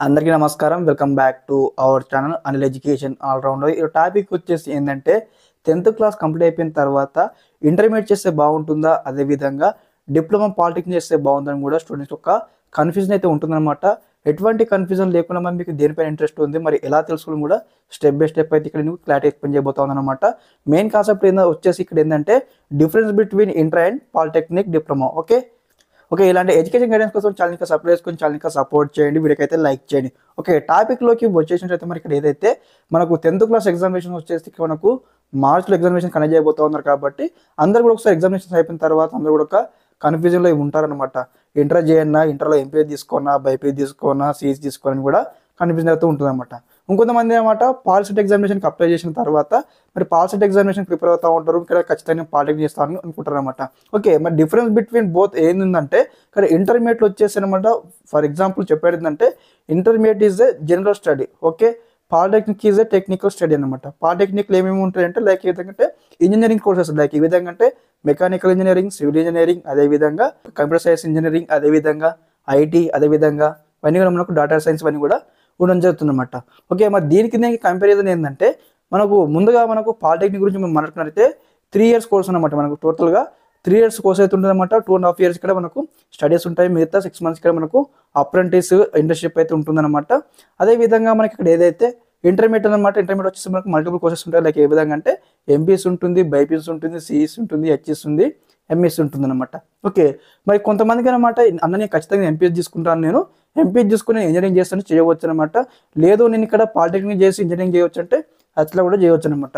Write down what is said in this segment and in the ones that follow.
అందరికీ నమస్కారం. Welcome back to our channel Anil education all-rounder. ఈ టాపిక్ వచ్చేసి ఏంటంటే 10th క్లాస్ కంప్లీట్ అయిపోయిన తర్వాత ఇంటర్మీడియట్ చేస్తే బాగుంటుందా, అదేవిధంగా డిప్లొమా పాలిటెక్నిక్ చేస్తే బాగుందని కూడా స్టూడెంట్స్ యొక్క కన్ఫ్యూజన్ అయితే ఉంటుందన్నమాట. ఎటువంటి కన్ఫ్యూజన్ లేకుండా మరి మీకు దేనిపైన ఇంట్రెస్ట్ ఉంది, మరి ఎలా తెలుసుకోవడం కూడా స్టెప్ బై స్టెప్ అయితే ఇక్కడ నేను క్లారిటీ ఎక్స్ప్లెయిన్ చేయబోతాను అనమాట. మెయిన్ కాన్సెప్ట్ వచ్చేసి ఇక్కడ ఏంటంటే difference between inter and polytechnic diploma. Okay, ఇలాంటి ఎడ్యుకేషన్ గైడెన్స్ కోసం ఛానల్ ఇంకా సబ్స్క్రైబ్ చేసుకొని ఛానల్ ఇంకా సపోర్ట్ చేయండి, వీడియోకి అయితే లైక్ చేయండి. ఓకే, టాపిక్లోకి వచ్చేసినట్లయితే మరి ఇక్కడ ఏదైతే మనకు 10th క్లాస్ ఎగ్జామినేషన్ వచ్చేసి మనకు మార్చ్లో ఎగ్జామినేషన్ కండక్ట్ చేయబోతా ఉన్నారు. కాబట్టి అందరూ కూడా ఒకసారి ఎగ్జామినేషన్ అయిపోయిన తర్వాత అందరూ కూడా ఒక కన్ఫ్యూజన్లో ఉంటారనమాట. ఇంటర్ చేయన్నా, ఇంటర్లో ఎంపీఏ తీసుకోనా, బైపీఏ తీసుకోనా, సిఎస్ తీసుకోవాలని కూడా కన్ఫ్యూజన్ అవుతూ ఉంటుందన్నమాట. ఇంకొంతమంది అనమాట పాలిసెట్ ఎగ్జామినేషన్కి అప్లై చేసిన తర్వాత మరి పాలిసెట్ ఎగ్జామినేషన్ ప్రిపేర్ అవుతూ ఉంటారు, ఇక్కడ ఖచ్చితంగా పాలిటెక్నిక్ చేస్తారని అనుకుంటారు అనమాట. ఓకే, మరి డిఫరెన్స్ బిట్వీన్ బోత్ ఏంటంటే ఇక్కడ ఇంటర్మీడియట్ వచ్చేసి అనమాట, ఫర్ ఎగ్జాంపుల్ చెప్పేది ఏంటంటే intermediate is a general study. Okay, polytechnic is a technical study అనమాట. పాలిటెక్నిక్లో ఏమేమి ఉంటాయంటే లైక్ ఏ విధంగా అంటే ఇంజనీరింగ్ కోర్సెస్, లైక్ ఈ విధంగా అంటే మెకానికల్ ఇంజనీరింగ్, సివిల్ ఇంజనీరింగ్, అదేవిధంగా కంప్యూటర్ సైన్స్ ఇంజనీరింగ్, అదేవిధంగా ఐటీ, అదేవిధంగా ఇవన్నీ కూడా మనకు డేటా సైన్స్ ఇవన్నీ కూడా ఉండడం జరుగుతుందన్నమాట. ఓకే, మరి దీనికి కంపారిజన్ ఏంటంటే మనకు పాలిటెక్నిక్ గురించి మనం మాట్లాడుకున్నట్లయితే 3 years కోర్స్ అనమాట. మనకు టోటల్గా 3 years కోర్స్ అయితే ఉంటుందన్నమాట. 2.5 years ఇక్కడ మనకు స్టడీస్ ఉంటాయి, మిగతా 6 months ఇక్కడ మనకు అప్రెంటిస్ ఇంటర్న్షిప్ అయితే ఉంటుందన్నమాట. అదేవిధంగా మనకి ఇక్కడ ఏదైతే ఇంటర్మీడియట్ అనమాట, ఇంటర్మీడియట్ వచ్చేసి మనకు మల్టిపుల్ కోర్సెస్ ఉంటాయి. లైక్ ఏ విధంగా అంటే ఎంపీఎస్ ఉంటుంది, బైపీఎస్ ఉంటుంది, సిఈస్ ఉంటుంది, హెచ్ఎస్ ఉంది, ఎంఎస్ ఉంటుంది అనమాట. ఓకే, మరి కొంతమందికి అనమాట అన్న నేను ఖచ్చితంగా ఎంపీఎస్ తీసుకుంటాను, నేను ఎంపీఎస్ తీసుకుని ఇంజనీరింగ్ చేస్తాను చేయవచ్చు అనమాట. లేదు నేను ఇక్కడ పాలిటెక్నిక్ చేసి ఇంజనీరింగ్ చేయవచ్చు అంటే అట్లా కూడా చేయవచ్చు అనమాట.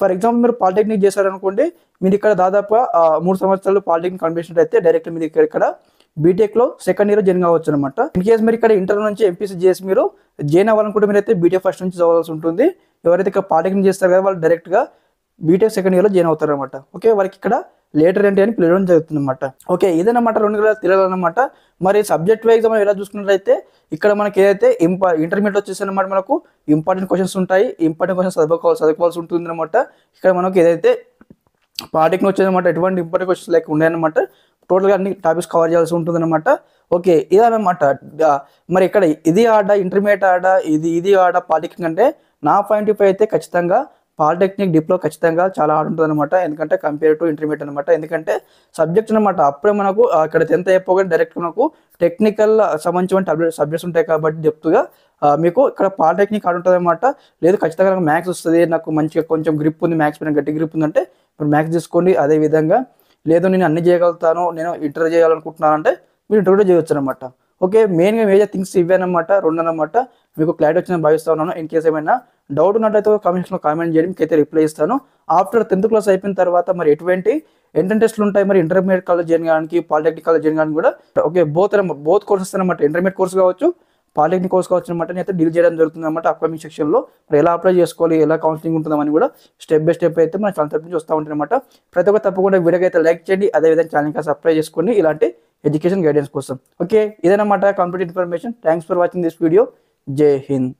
ఫర్ ఎగ్జాంపుల్ మీరు పాలిటెక్నిక్ చేశారనుకోండి, మీరు ఇక్కడ దాదాపుగా 3 సంవత్సరాలు పాలిటెక్నిక్ కంప్లీట్ అయితే డైరెక్ట్ మీరు ఇక్కడ బీటెక్లో సెకండ్ ఇయర్ జాయిన్ కావచ్చు అనమాట. ఇన్ కేసు మీరు ఇక్కడ ఇంటర్ నుంచి ఎంపీసీ చేసి మీరు జాయిన్ అవ్వాలనుకుంటే మీరు అయితే బీటెక్ ఫస్ట్ నుంచి చదవాల్సి ఉంటుంది. ఎవరైతే ఇక్కడ పాలిటెక్నిక్ చేస్తారు కదా వాళ్ళు డైరెక్ట్గా బీటెక్ సెకండ్ ఇయర్లో జాయిన్ అవుతారు అనమాట. ఓకే, వాళ్ళకి ఇక్కడ లేటర్ ఏంటి అని పిలవడం జరుగుతుంది అనమాట. ఓకే, ఇదన్నమాట 2 తెలియాలన్నమాట. మరి సబ్జెక్ట్ వైజ్ మనం ఎలా చూసుకున్నట్లయితే ఇక్కడ మనకి ఏదైతే ఇంటర్మీడియట్ వచ్చేసి అనమాట మనకు ఇంపార్టెంట్ క్వశ్చన్స్ ఉంటాయి, ఇంపార్టెంట్ క్వశ్చన్స్ చదువుకోవాల్సి ఉంటుంది అనమాట. ఇక్కడ మనకి ఏదైతే పాలిటెక్నిక్ వచ్చేదన్నమాట ఎటువంటి ఇంపార్టెంట్ క్వశ్చన్స్ లైక్ ఉన్నాయన్నమాట. టోటల్గా అన్ని టాపిక్స్ కవర్ చేయాల్సి ఉంటుంది అనమాట. ఓకే, ఇదన్నమాట. మరి ఇక్కడ ఇది ఇంటర్మీడియట్ ఇది పాలిటెక్నిక్ అంటే నా పాయింట్ ఆఫ్ అయితే ఖచ్చితంగా పాలిటెక్నిక్ డిప్లో ఖచ్చితంగా చాలా హార్డ్ ఉంటుంది అనమాట. ఎందుకంటే కంపేర్ టు ఇంటర్మీడియట్ అనమాట. ఎందుకంటే సబ్జెక్ట్స్ అనమాట అప్పుడే మనకు ఇక్కడ 10th అయిపోగానే డైరెక్ట్ మనకు టెక్నికల్ సంబంధించిన సబ్జెక్ట్స్ ఉంటాయి కాబట్టి డెప్త్గా మీకు ఇక్కడ పాలిటెక్నిక్ హార్డ్ ఉంటుంది అనమాట. లేదు ఖచ్చితంగా నాకు మ్యాథ్స్ వస్తుంది, నాకు మంచిగా కొంచెం గ్రిప్ ఉంది, మ్యాథ్స్ పైన గట్టి గ్రిప్ ఉందంటే మీరు మ్యాథ్స్ తీసుకోండి. అదేవిధంగా లేదు నేను అన్ని చేయగలుగుతాను, నేను ఇంటర్ చేయాలనుకుంటున్నాను అంటే మీరు ఇంటర్ కూడా చేయవచ్చు అనమాట. ఓకే, మెయిన్గా మేజర్ థింగ్స్ ఇవేనమాట, 2 అనమాట. మీకు క్లారిటీ వచ్చిందని భావిస్తా ఉన్నాను. ఇన్ కేసు ఏమైనా డౌట్ ఉన్నట్లయితే కామెంట్స్లో కామెంట్ చేయండి, మీకైతే రిప్లై ఇస్తాను. ఆఫ్టర్ 10th క్లాస్ అయిపోయిన తర్వాత మరి ఎటువంటి ఎంట్రన్స్ టెస్ట్లు ఉంటాయి, మరి ఇంటర్మీడియట్ కాలేజ్ జాయిన్ కావడానికి, పాలిటెక్నిక్ కాలేజ్ జాయిన్ కావడానికి కూడా ఓకే బోత్ కోర్సెస్ అనమాట. ఇంటర్మీడియట్ కోర్స్ కావచ్చు, పాలిటెక్నిక్ కోర్స్ కావచ్చు అనమాట. నేనైతే డీల్ చేయడం జరుగుతుంది అనమాట అప్కమింగ్ సెక్షన్లో. మరి ఎలా అప్లై చేసుకోవాలి, ఎలా కౌన్సిలింగ్ ఉంటుందని కూడా స్టెప్ బై స్టెప్ అయితే మన ఛానల్ తరపు నుంచి వస్తూ ఉంటుంది అనమాట. ప్రతి ఒక్క తప్పకుండా వీడియోకి అయితే లైక్ చేయండి, అదేవిధంగా ఛానల్ ఇంకా సబ్స్క్రైబ్ చేసుకోండి ఇలాంటి ఎడ్యుకేషన్ గైడెన్స్ కోసం. ఓకే, ఇదన్నమాట complete information. Thanks for watching this video. జై హింద్.